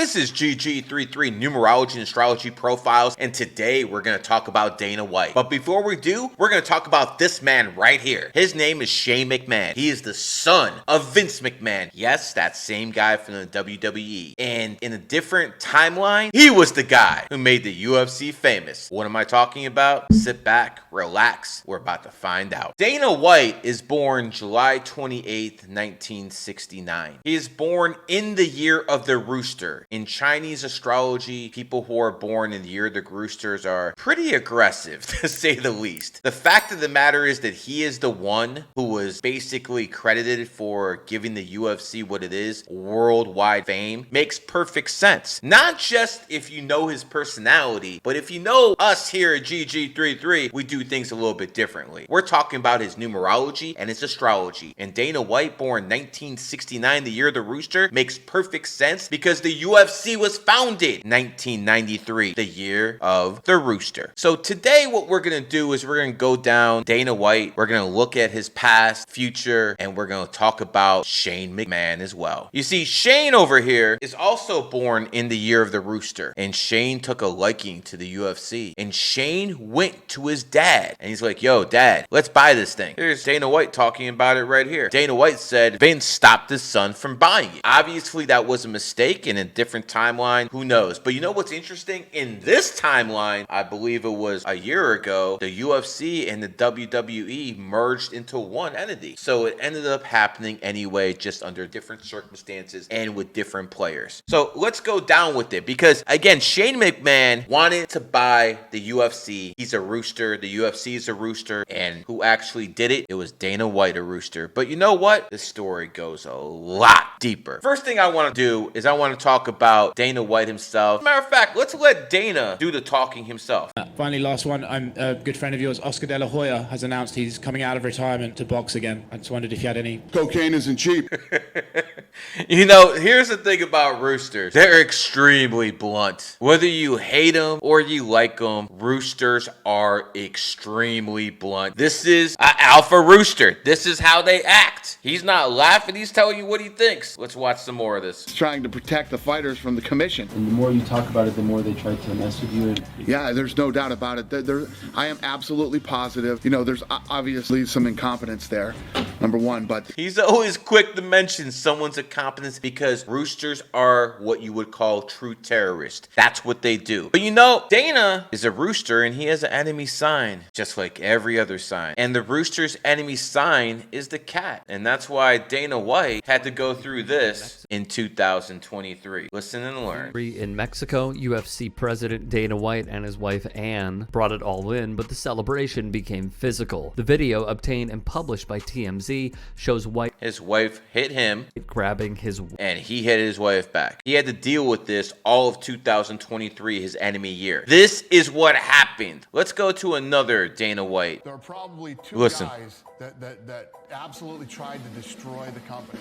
This is GG33 Numerology and Astrology Profiles, and today we're going to talk about Dana White. But before we do, we're going to talk about this man right here. His name is Shane McMahon. He is the son of Vince McMahon. Yes, that same guy from the WWE. And in a different timeline, he was the guy who made the UFC famous. What am I talking about? Sit back, relax. We're about to find out. Dana White is born July 28th, 1969. He is born in the year of the Rooster. In Chinese astrology, people who are born in the year of the Roosters are pretty aggressive, to say the least. The fact of the matter is that he is the one who was basically credited for giving the UFC what it is, worldwide fame, makes perfect sense. Not just if you know his personality, but if you know us here at GG33, we do things a little bit differently. We're talking about his numerology and his astrology. And Dana White, born 1969, the year of the Rooster, makes perfect sense because the UFC was founded 1993, the year of the Rooster. So today what we're going to do is we're going to go down Dana White. We're going to look at his past, future, and we're going to talk about Shane McMahon as well. You see, Shane over here is also born in the year of the Rooster, and Shane took a liking to the UFC, and Shane went to his dad and he's like, yo, dad, let's buy this thing. Here's Dana White talking about it right here. Dana White said Vince stopped his son from buying it. Obviously that was a mistake in a different timeline, who knows? But you know what's interesting? In this timeline, I believe it was a year ago, the UFC and the WWE merged into one entity. So it ended up happening anyway, just under different circumstances and with different players. So let's go down with it because, again, Shane McMahon wanted to buy the UFC. He's a Rooster. The UFC is a Rooster. And who actually did it? It was Dana White, a Rooster. But you know what? The story goes a lot deeper. First thing I want to do is I want to talk about Dana White himself. Matter of fact, let's let Dana do the talking himself. Finally, last one. I'm a good friend of yours, Oscar De La Hoya, has announced he's coming out of retirement to box again. I just wondered if you had any... Cocaine isn't cheap. You know, here's the thing about Roosters. They're extremely blunt. Whether you hate them or you like them, Roosters are extremely blunt. This is an alpha Rooster. This is how they act. He's not laughing. He's telling you what he thinks. Let's watch some more of this. He's trying to protect the fighters from the commission. And the more you talk about it, the more they try to mess with you. Yeah, there's no doubt about it. I am absolutely positive. You know, there's obviously some incompetence there, number one, but... He's always quick to mention someone's incompetence because Roosters are what you would call true terrorists. That's what they do. But you know, Dana is a Rooster and he has an enemy sign, just like every other sign. And the Rooster's enemy sign is the cat. And that's why Dana White had to go through this in 2023. Listen and learn. In Mexico, UFC president Dana White and his wife Anne brought it all in, but the celebration became physical. The video, obtained and published by TMZ, shows White, his wife, hit him, grabbing his, and he hit his wife back. He had to deal with this all of 2023, his enemy year. This is what happened. Let's go to another Dana White. There are probably two guys that absolutely tried to destroy the company.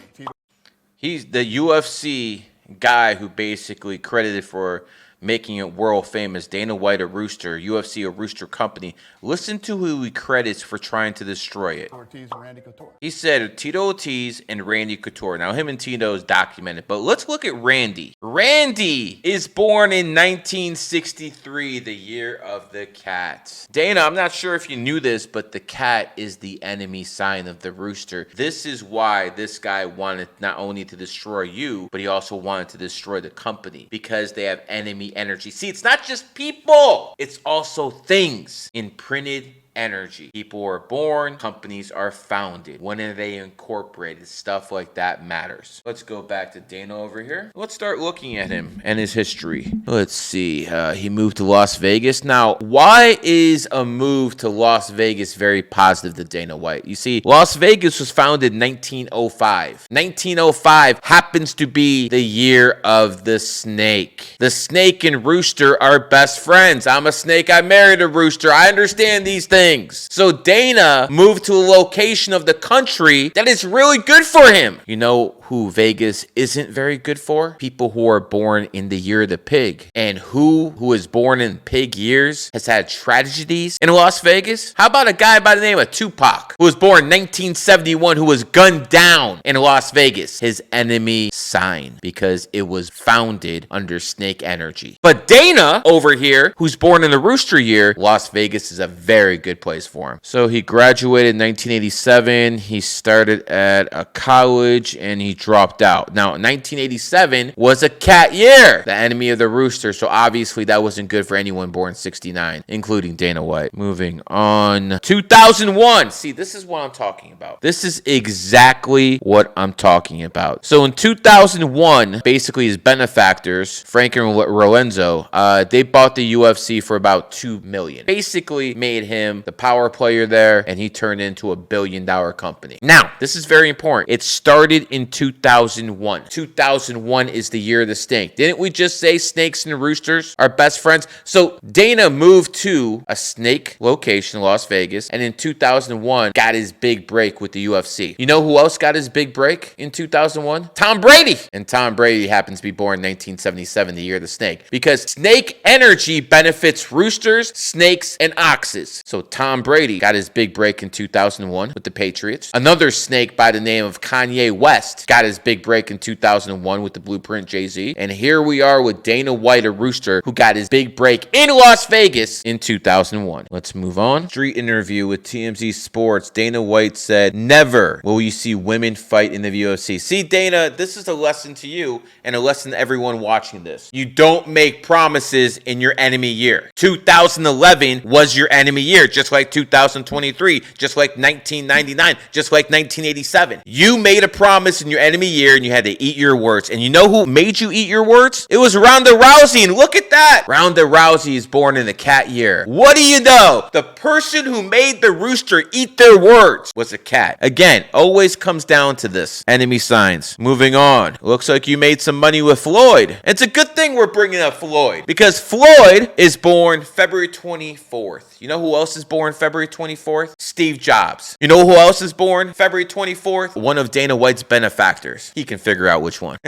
He's the UFC guy who basically credited for making it world famous. Dana White, a Rooster, UFC, a Rooster company. Listen to who he credits for trying to destroy it. Ortiz and Randy Couture. He said Tito Ortiz and Randy Couture. Now, him and Tito is documented, but let's look at Randy. Randy is born in 1963, the year of the cat. Dana, I'm not sure if you knew this, but the cat is the enemy sign of the Rooster. This is why this guy wanted not only to destroy you, but he also wanted to destroy the company because they have enemy energy. See, it's not just people, it's also things. Imprinted energy. People are born, companies are founded. When are they incorporated? Stuff like that matters. Let's go back to Dana over here. Let's start looking at him and his history. Let's see. He moved to Las Vegas. Now, why is a move to Las Vegas very positive to Dana White? You see, Las Vegas was founded in 1905. 1905 happens to be the year of the snake. The snake and Rooster are best friends. I'm a snake. I married a Rooster. I understand these things. So Dana moved to a location of the country that is really good for him. You know who Vegas isn't very good for? People who are born in the year of the pig. And who is born in pig years has had tragedies in Las Vegas? How about a guy by the name of Tupac, who was born in 1971, who was gunned down in Las Vegas? His enemy sign, because it was founded under snake energy. But Dana over here, who's born in the Rooster year, Las Vegas is a very good place for him. So he graduated in 1987. He started at a college and he dropped out. Now, 1987 was a cat year, the enemy of the Rooster. So obviously that wasn't good for anyone born 69, including Dana White. Moving on. 2001. See, this is what I'm talking about. This is exactly what I'm talking about. So in 2001, basically his benefactors, Frank and Lorenzo, they bought the UFC for about $2 million. Basically made him the power player there, and he turned into $1 billion company. Now, this is very important. It started in 2001. 2001 is the year of the snake. Didn't we just say snakes and roosters are best friends? So Dana moved to a snake location, Las Vegas, and in 2001 got his big break with the UFC. You know who else got his big break in 2001? Tom Brady. And Tom Brady happens to be born in 1977, the year of the snake, because snake energy benefits roosters, snakes, and oxes. So Tom Brady got his big break in 2001 with the Patriots. Another snake by the name of Kanye West got his big break in 2001 with the Blueprint Jay-Z. And here we are with Dana White, a rooster, who got his big break in Las Vegas in 2001. Let's move on. Street interview with TMZ Sports. Dana White said, "Never will you see women fight in the UFC." See, Dana, this is a lesson to you and a lesson to everyone watching this. You don't make promises in your enemy year. 2011 was your enemy year, just like 2023, just like 1999, just like 1987. You made a promise in your enemy year and you had to eat your words. And you know who made you eat your words? It was Ronda Rousey. And look at that. Ronda Rousey is born in the cat year. What do you know? The person who made the rooster eat their words was a cat. Again, always comes down to this. Enemy signs. Moving on. Looks like you made some money with Floyd. It's a good thing we're bringing up Floyd, because Floyd is born February 24th. You know who else is born February 24th? Steve Jobs. You know who else is born February 24th? One of Dana White's benefactors. He can figure out which one.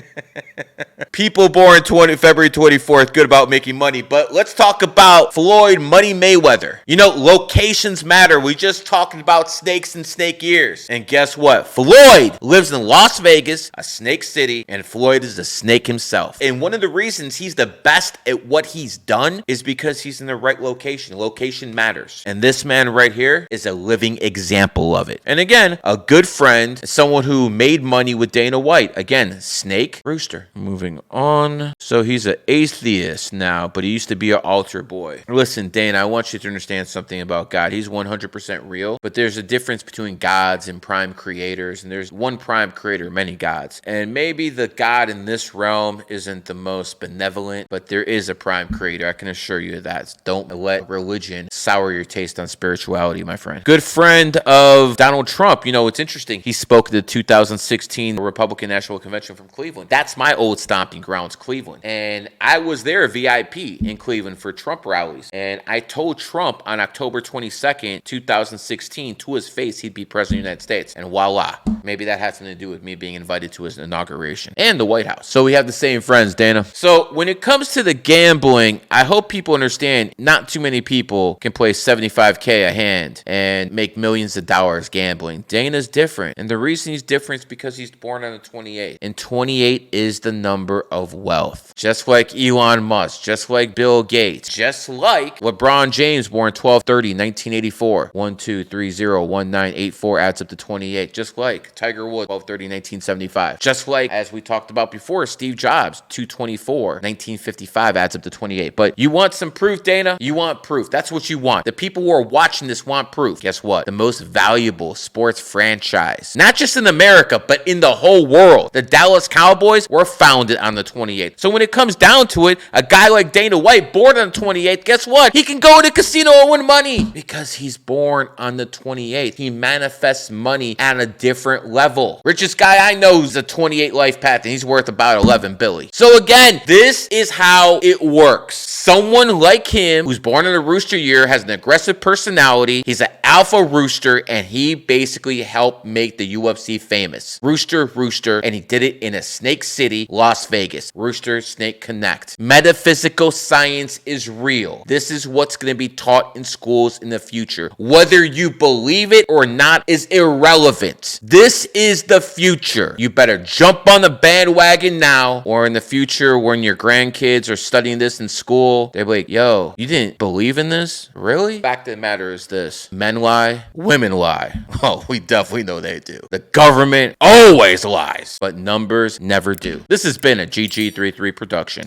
People born February 24th, good about making money. But let's talk about Floyd Money Mayweather. You know, locations matter. We just talked about snakes and snake years. And guess what? Floyd lives in Las Vegas, a snake city, and Floyd is a snake himself. And one of the reasons he's the best at what he's done is because he's in the right location. Location matters. And this man right here is a living example of it. And again, a good friend, someone who made money with Dana White. Again, snake, rooster. Moving on. So he's an atheist now, but he used to be an altar boy. Listen, Dana, I want you to understand something about God. He's 100% real, but there's a difference between gods and prime creators, and there's one prime creator, many gods. And maybe the God in this realm isn't the most benevolent, but there is a prime creator. I can assure you of that. Don't let religion sour your taste on spirituality, my friend. Good friend of Donald Trump. You know, it's interesting. He spoke at the 2016 Republican National Convention from Cleveland. That's my old stomping grounds, Cleveland. And I was there VIP in Cleveland for Trump rallies. And I told Trump on October 22nd, 2016, to his face, he'd be president of the United States. And voila. Maybe that had something to do with me being invited to his inauguration and the White House. So we have the same friends, Dana. So when it comes to the gambling, I hope people understand not too many people can play $75K a hand and make millions of dollars gambling. Dana's different. And the reason he's different is because he's born on the 28th. And 28 is the number of wealth. Just like Elon Musk, just like Bill Gates, just like LeBron James, born 12/30, 1984. 12301984 adds up to 28. Just like Tiger Woods, 12/30, 1975. Just like, as we talked about before, Steve Jobs, 2/24, 1955 adds up to 28. But you want some proof, Dana? You want proof. That's what you want. The people who are watching this want proof. Guess what? The most valuable sports franchise, not just in America, but in the whole world, the Dallas Cowboys, were founded on the 28th. So when it comes down to it, a guy like Dana White, born on the 28th, guess what? He can go to the casino and win money because he's born on the 28th. He manifests money at a different level. Richest guy I know is a 28 life path, and he's worth about 11 billion. So again, this is how it works. Someone like him, who's born in a rooster year, has an aggressive personality. He's an alpha rooster, and he basically helped make the UFC famous. Rooster, and he did it in a Snake City, Las Vegas. Rooster, Snake Connect. Metaphysical science is real. This is what's going to be taught in schools in the future. Whether you believe it or not is irrelevant. This is the future. You better jump on the bandwagon now, or in the future when your grandkids are studying this in school, they'll be like, yo, you didn't believe in this? Really? Fact of the matter is this. Men lie, women lie. Oh, we definitely know they do. The government always lies, but numbers never do. This has been a GG33 production.